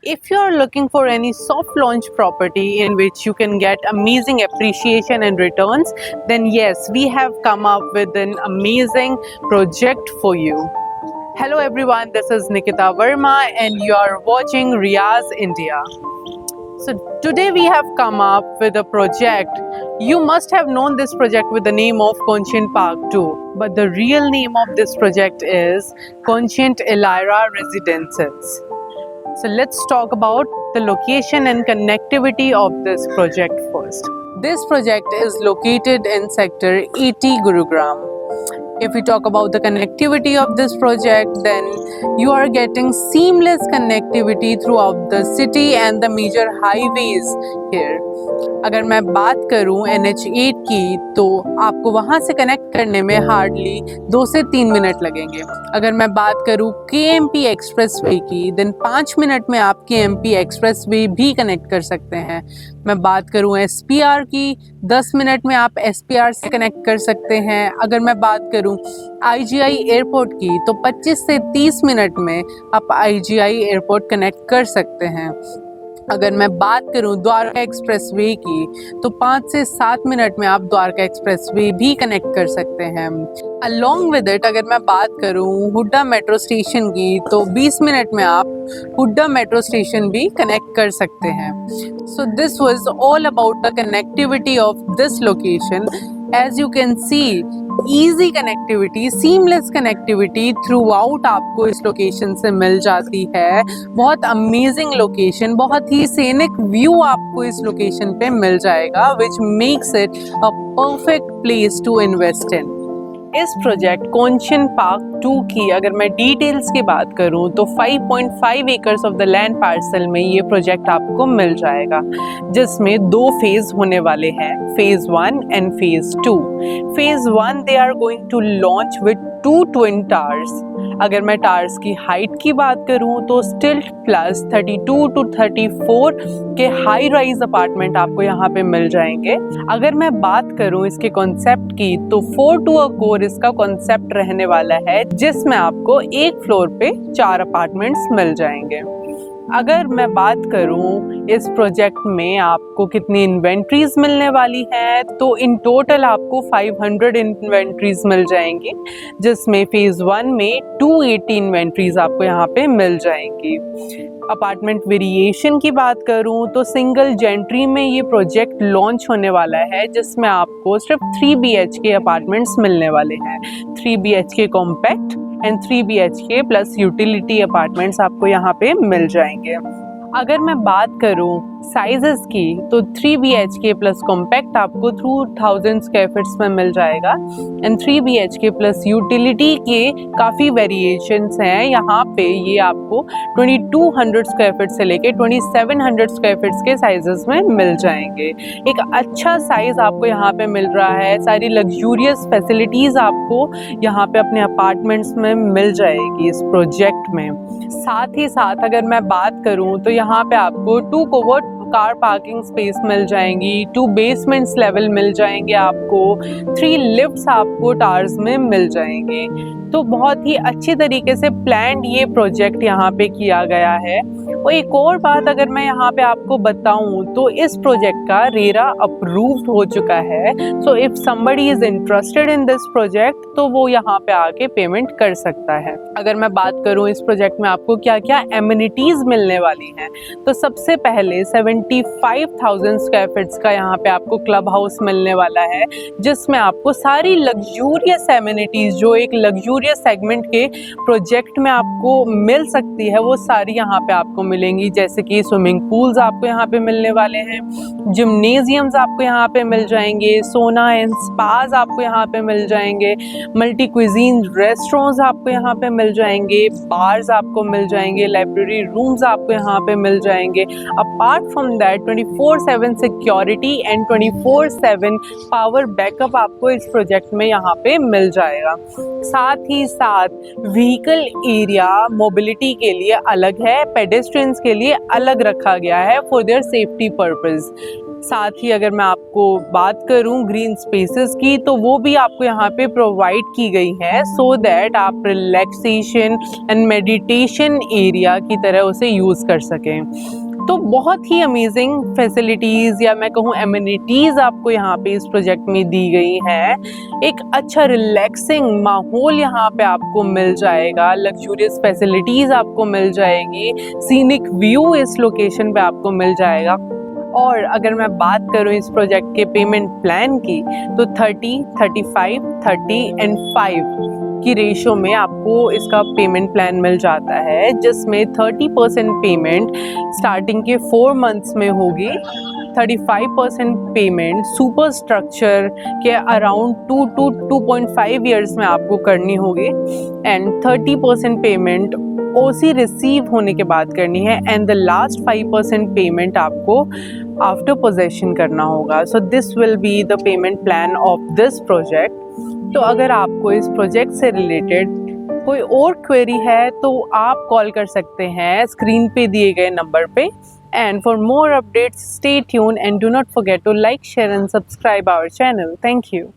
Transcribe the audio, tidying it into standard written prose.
If you are looking for any soft launch property in which you can get amazing appreciation and returns, then yes, we have come up with an amazing project for you. Hello everyone, this is Nikita Verma and you are watching Riaz India. So today we have come up with a project. You must have known this project with the name of Conscient Park too, but the real name of this project is Conscient Elira Residences. So let's talk about the location and connectivity of this project first. This project is located in sector 80 Gurugram. If we talk about the connectivity of this project, then you are getting seamless connectivity throughout the city and the major highways here. अगर मैं बात करूं NH8 की, तो आपको वहां से connect करने में हार्डली 2 से 3 मिनट लगेंगे। अगर मैं बात करूं KMP एक्सप्रेसवे की, देन 5 मिनट में आप KMP एक्सप्रेसवे भी कनेक्ट कर सकते हैं। मैं बात करूं SPR की, 10 मिनट में आप SPR से कनेक्ट कर सकते हैं। अगर मैं बात करूं IGI एयरपोर्ट की, तो 25 से 30 मिनट में आप IGI एयरपोर्ट कनेक्ट कर सकते हैं। अगर मैं बात करूं द्वारका एक्सप्रेसवे की, तो 5 से 7 मिनट में आप द्वारका एक्सप्रेसवे भी कनेक्ट कर सकते हैं। अलॉन्ग विद इट, अगर मैं बात करूं हुड्डा मेट्रो स्टेशन की, तो 20 मिनट में आप हुड्डा मेट्रो स्टेशन भी कनेक्ट कर सकते हैं। So this was all about the connectivity of this location. As you can see, easy connectivity, seamless connectivity throughout आपको इस लोकेशन से मिल जाती है। बहुत अमेजिंग लोकेशन, बहुत ही सीनिक व्यू आपको इस लोकेशन पे मिल जाएगा, which makes it a perfect place to invest in. इस प्रोजेक्ट कॉन्शियन पार्क 2 की अगर मैं डिटेल्स की बात करूं, तो 5.5 acres of the land parcel में ये प्रोजेक्ट आपको मिल जाएगा, जिसमें 2 फेज होने वाले हैं, phase 1 and phase 2। Phase 1 they are going to launch with 2 twin towers. अगर मैं टावर्स की हाइट की बात करूं, तो स्टिल्ट प्लस 32 to 34 के हाई राइज अपार्टमेंट आपको यहाँ पे मिल जाएंगे। अगर मैं बात करूं इसके कॉन्सेप्ट की, तो 4 to a core इसका कॉन्सेप्ट रहने वाला है, जिसमें आपको एक फ्लोर पे 4 अपार्टमेंट्स मिल जाएंगे। अगर मैं बात करूं इस प्रोजेक्ट में आपको कितनी इन्वेंट्रीज मिलने वाली है, तो इन टोटल आपको 500 इन्वेंट्रीज मिल जाएंगी, जिसमें फेज 1 में 280 इन्वेंट्रीज आपको यहाँ पे मिल जाएंगी। अपार्टमेंट वेरिएशन की बात करूं, तो सिंगल जेंट्री में ये प्रोजेक्ट लॉन्च होने वाला है, जिसमें आपको सिर्फ 3 BHK अपार्टमेंट्स मिलने वाले हैं। 3 BHK compact and 3 BHK plus utility apartments आपको यहाँ पे मिल जाएंगे। अगर मैं बात करूं साइजेस की, तो 3 BHK प्लस कॉम्पैक्ट आपको 2000 स्क्वायर फीट्स में मिल जाएगा एंड 3 BHK प्लस यूटिलिटी के काफ़ी वेरिएशंस हैं। यहाँ पे ये आपको 2200 स्क्वायर फीट से लेके 2700 स्क्वायर फीट्स के साइजेस में मिल जाएंगे। एक अच्छा साइज आपको यहाँ पे मिल रहा है, सारी लग्जूरियस फैसिलिटीज़ आपको यहाँ पे अपने अपार्टमेंट्स में मिल जाएगी इस प्रोजेक्ट में। साथ ही साथ अगर मैं बात करूँ, तो यहाँ पे आपको 2 कोवर्ट कार पार्किंग स्पेस मिल जाएंगी, 2 बेसमेंट्स लेवल मिल जाएंगे आपको, 3 लिफ्ट्स आपको टावर्स में मिल जाएंगे। तो बहुत ही अच्छी तरीके से प्लान्ड ये प्रोजेक्ट यहाँ पे किया गया है। और एक और बात अगर मैं यहाँ पे आपको बताऊँ, तो इस प्रोजेक्ट का रेरा अप्रूव्ड हो चुका है। So if somebody is interested in this project, तो वो यहाँ पे आके पेमेंट कर सकता है। अगर मैं बात करूँ इस प्रोजेक्ट में आपको क्या क्या एमिनिटीज मिलने वाली हैं, तो सबसे पहले 75,000 स्क्वायर फीट्स का यहाँ पे आपको क्लब हाउस मिलने वाला है, जिसमें आपको सारी लग्जूरियस एमिनिटीज जो एक लग्जूरियस सेगमेंट के प्रोजेक्ट में आपको मिल सकती है, वो सारी यहाँ पे आपको मिलेंगी। जैसे कि स्विमिंग पूल्स आपको यहाँ पे मिलने वाले हैं, जिम्नेजियम्स आपको यहाँ पे मिल जाएंगे, सोना एंड स्पाज आपको यहाँ पे मिल जाएंगे, मल्टी क्विजीन रेस्टोरेंट्स आपको यहाँ पे मिल जाएंगे, बार्स आपको मिल जाएंगे, लाइब्रेरी रूम्स आपको यहाँ पे मिल जाएंगे। Apart from that 24/7 security and 24/7 power backup आपको इस प्रोजेक्ट में यहाँ पे मिल जाएगा। साथ ही साथ व्हीकल एरिया मोबिलिटी के लिए अलग है, पेडेस्ट्रियंस के लिए अलग रखा गया है फॉर देयर सेफ्टी पर्पस। साथ ही अगर मैं आपको बात करूं ग्रीन स्पेसेस की, तो वो भी आपको यहाँ पे प्रोवाइड की गई है सो दैट आप रिलैक्सेशन एंड मेडिटेशन एरिया की तरह उसे यूज़ कर सकें। तो बहुत ही अमेजिंग फैसिलिटीज़ या मैं कहूँ एमिनिटीज़ आपको यहाँ पे इस प्रोजेक्ट में दी गई हैं। एक अच्छा रिलैक्सिंग माहौल यहाँ पे आपको मिल जाएगा, लग्जूरियस फैसिलिटीज़ आपको मिल जाएगी, सीनिक व्यू इस लोकेशन पे आपको मिल जाएगा। और अगर मैं बात करूँ इस प्रोजेक्ट के पेमेंट प्लान की, तो 30, 35, 30 एंड 5 की रेशो में आपको इसका पेमेंट प्लान मिल जाता है, जिसमें 30% पेमेंट स्टार्टिंग के 4 मंथ्स में होगी, 35% पेमेंट सुपर स्ट्रक्चर के अराउंड 2 to 2.5 ईयर्स में आपको करनी होगी एंड 30% पेमेंट ओसी रिसीव होने के बाद करनी है एंड द लास्ट 5% पेमेंट आपको आफ्टर पोजेशन करना होगा। So this will be the payment plan of this project. तो अगर आपको इस प्रोजेक्ट से रिलेटेड कोई और क्वेरी है तो आप कॉल कर सकते हैं स्क्रीन पे दिए गए नंबर पे। And for more updates, stay tuned and do not forget to like, share and subscribe our channel. Thank you.